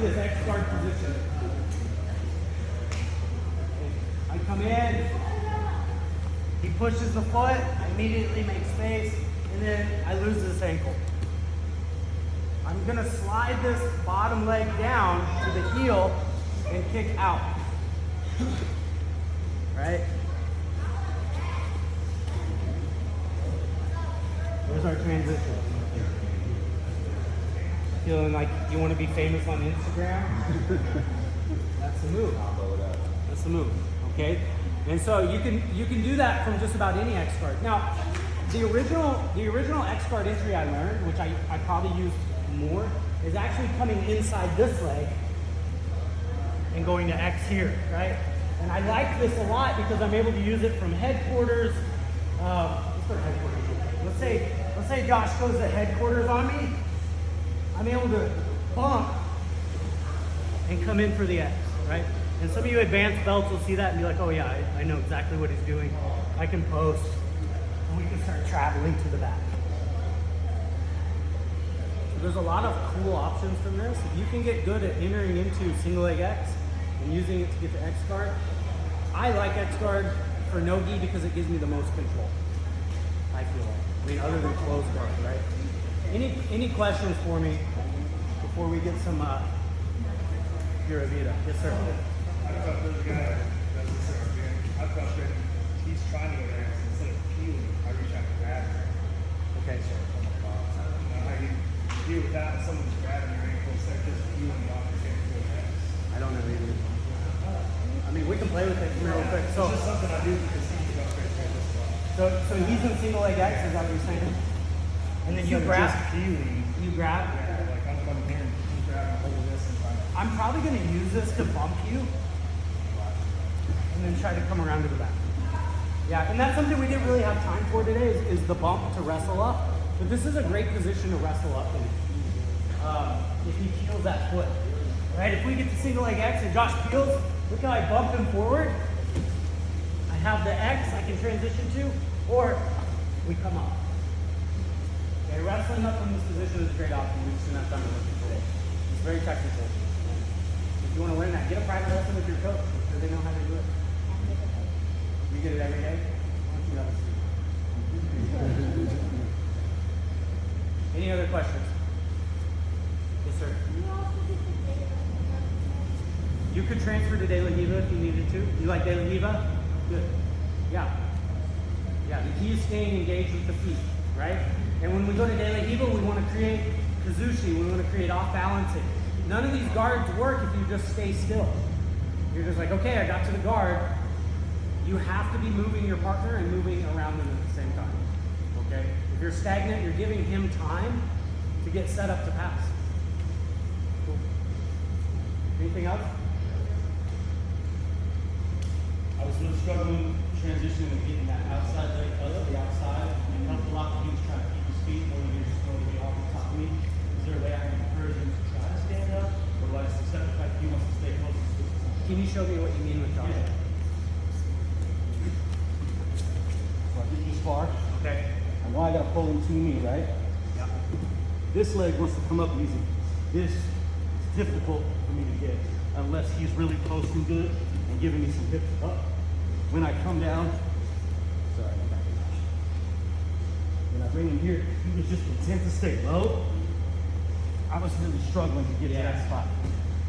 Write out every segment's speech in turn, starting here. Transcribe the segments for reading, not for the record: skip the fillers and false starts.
this X guard position. I come in, he pushes the foot, I immediately make space, and then I lose this ankle. I'm gonna slide this bottom leg down to the heel and kick out. Right? There's our transition. Feeling like you want to be famous on Instagram? That's the move. That's the move. Okay? And so you can do that from just about any X guard. Now, the original X guard entry I learned, which I probably used more, is actually coming inside this leg and going to X here, right? And I like this a lot because I'm able to use it from headquarters. Let's start headquarters. Let's say Josh goes to headquarters on me. I'm able to bump and come in for the X, right? And some of you advanced belts will see that and be like, oh yeah, I know exactly what he's doing. I can post, and we can start traveling to the back. So there's a lot of cool options from this. If you can get good at entering into single leg X and using it to get to X guard, I like X guard for no-gi because it gives me the most control, I feel like. I mean, other than closed guard, right? Any questions for me before we get some Pura Vida? Yes, sir. I don't know if there's a guy that does this again. I thought that he's trying to go there instead of peeling. I reach out to grab her. Okay, sir. I don't know how you deal with that when someone's grabbing your ankle instead of just peeling you off your ankle. I don't know either. I mean, we can play with it real quick. So, It's just something I do because he's got great this spot. so he's in single leg X, is that what you're saying? And then you Instead of grab. just peeling. You grab. Yeah, like I'm coming here and he's grabbing a hold of this and trying to. I'm probably going to use this to bump you, and then try to come around to the back. Yeah, and that's something we didn't really have time for today is the bump to wrestle up. But this is a great position to wrestle up in if he peels that foot. Right? If we get to single leg X and Josh peels, look how I bump him forward. I have the X I can transition to, or we come up. Okay, wrestling up from this position is a great option. We just didn't have time to look at today. It's very technical. If you want to learn that, get a private lesson with your coach so they know how to do it. You get it every day? Why don't you have a seat? Any other questions? Yes, sir. You could transfer to De La Hiva if you needed to. You like De La Hiva? Good. Yeah. Yeah, the key is staying engaged with the feet, right? And when we go to De La Hiva, we want to create kazushi. We want to create off balancing. None of these guards work if you just stay still. You're just like, okay, I got to the guard. You have to be moving your partner and moving around them at the same time. Okay? If you're stagnant, you're giving him time to get set up to pass. Cool. Anything else? I was really struggling transitioning and getting that outside leg up to the outside. It helped a lot when he was trying to keep his feet more than he was just going to be off the top of me. Is there a way I can encourage him to try to stand up? Or do I just accept the fact that he wants to stay close to the switch? Can you show me what you mean with Josh? Yeah. So I get this far. Okay. And now I gotta pull him to me, right? Yeah. This leg wants to come up easy. This is difficult for me to get unless he's really posting good and giving me some hips up. When I come down, sorry, I'm back. When I bring him here, he was just content to stay low. I was really struggling to get to that spot.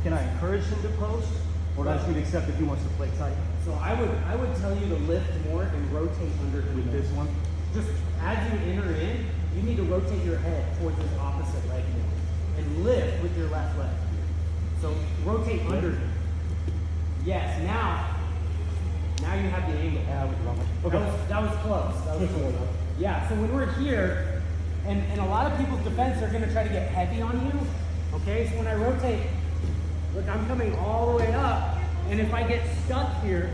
Can I encourage him to post, or do I just need to accept if he wants to play tight? So I would tell you to lift more and rotate under With this one, Just as you enter in, you need to rotate your head towards this opposite leg now and lift with your left leg. So rotate under him. Yes, now you have the angle. yeah, I was wrong. Okay. That was close. That was close. Yeah, so when we're here, and a lot of people's defense are gonna try to get heavy on you. Okay, so when I rotate, look, I'm coming all the way up, and if I get stuck here,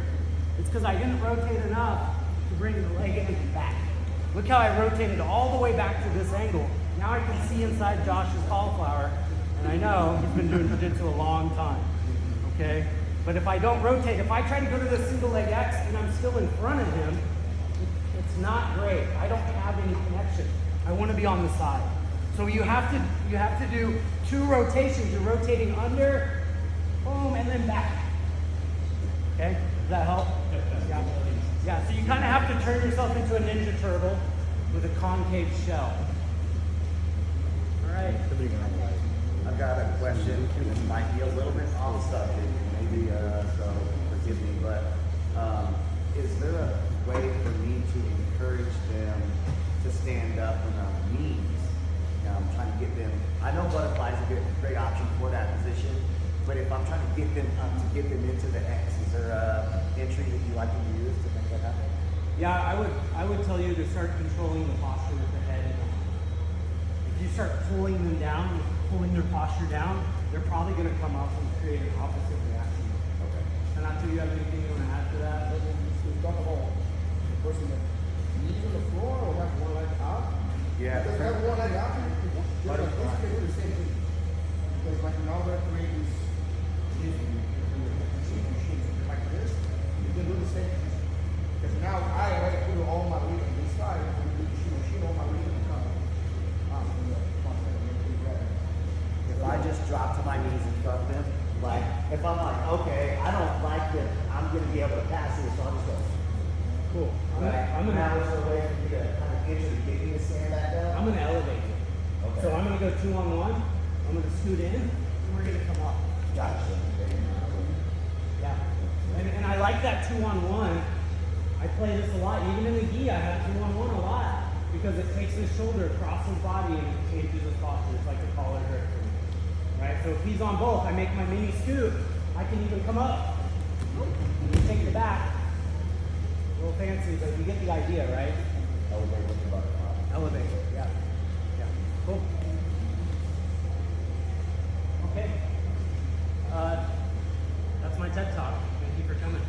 it's because I didn't rotate enough to bring the leg in and back. Look how I rotated all the way back to this angle. Now I can see inside Josh's cauliflower, and I know he's been doing jiu-jitsu a long time, okay? But if I don't rotate, if I try to go to the single leg X and I'm still in front of him, it's not great. I don't have any connection. I want to be on the side. So you have to do 2 rotations. You're rotating under, boom, and then back. Okay, does that help? Yeah. Yeah, so you kind of have to turn yourself into a Ninja Turtle with a concave shell. All right. I've got a question. This might be a little bit off subject, maybe, so forgive me, but is there a way for me to encourage them to stand up on their knees? I'm trying to get them, I know butterflies are a great option for that position, but if I'm trying to get them into the X, is there a entry that you like to use to make that happen? Yeah, I would tell you to start controlling the posture with the head and the arm. If you start pulling them down, pulling their posture down, they're probably going to come up and create an opposite reaction. Okay. And after you have anything you want to add to that? We talk about the person that knees on the floor or have one leg out. Yeah. Because have one leg out, they're basically do the same thing. Because like now they're creating these machines like this, you can do the same thing. Because now I already put all my weight on this side, and the machine all my weight on the top. If I just drop to my knees in front of them, like, if I'm like, okay, I don't like that, I'm going to be able to pass this, so I'll just go. Cool. I'm Now gonna is there a way for me to kind of get you to stand back up? I'm gonna elevate you. Okay. So I'm gonna go 2-on-1. I'm gonna scoot in, and we're gonna come up. Gotcha. Yeah. And I like that 2-on-1. I play this a lot. Even in the gi, I have 2-on-1 a lot because it takes his shoulder across his body and changes his posture. It's like a collar grip for me. Right? So if he's on both, I make my mini scoot. I can even come up. And you take the back. A little fancy, but you get the idea, right? Elevate with the butterfly. Elevate. Yeah. Yeah. Cool. Okay. That's my TED Talk. Thank you for coming.